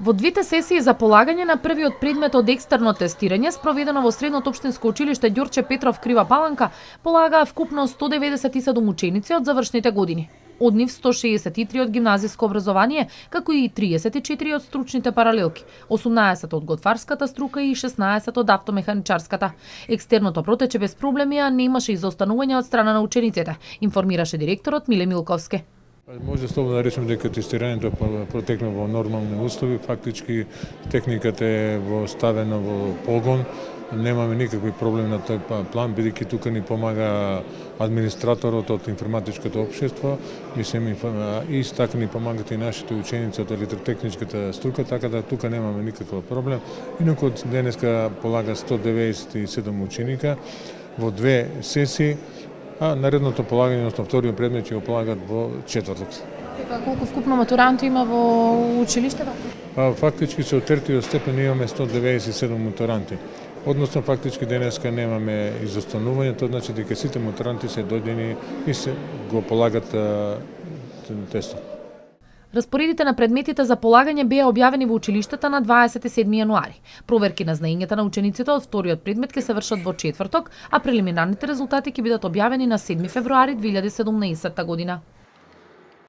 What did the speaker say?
Во двете сесии за полагање на првиот предмет од екстерно тестирање, спроведено во Средното општинско училиште Ѓорче Петров Крива Паланка, полагаа вкупно 197 ученици од завршните години. Од нив 163 од гимназиско образование, како и 34 од стручните паралелки, 18 од готварската струка и 16 од автомеханичарската. Екстерното протече без проблеми, а немаше изостанување од страна на учениците, информираше директорот Миле Милковски. Може слободно да речеме дека тестирањето протекна во нормални услови, фактички техниката е ставена во погон, немаме никакви проблеми на тој план, бидејќи тука ни помага администраторот од информатичкото општество, и така ни помагат и нашите ученици од електротехничката струка, така да тука немаме никаков проблем. Инаку денеска полага 197 ученика во две сесии, а наредното полагање, односно вториот предмет ќе го полагат во четврток. Колку вкупно матуранти има во училиштето? Фактички со третиот степен имаме 197 матуранти. Односно, фактички денеска немаме изостанување, тоа значи дека сите матуранти се дојдени и се го полагат тестот. Распоредите на предметите за полагање беа објавени во училиштата на 27 јануари. Проверки на знаењата на учениците од вториот предмет ќе се вршат во четврток, а прелиминарните резултати ќе бидат објавени на 7 февруари 2017 година.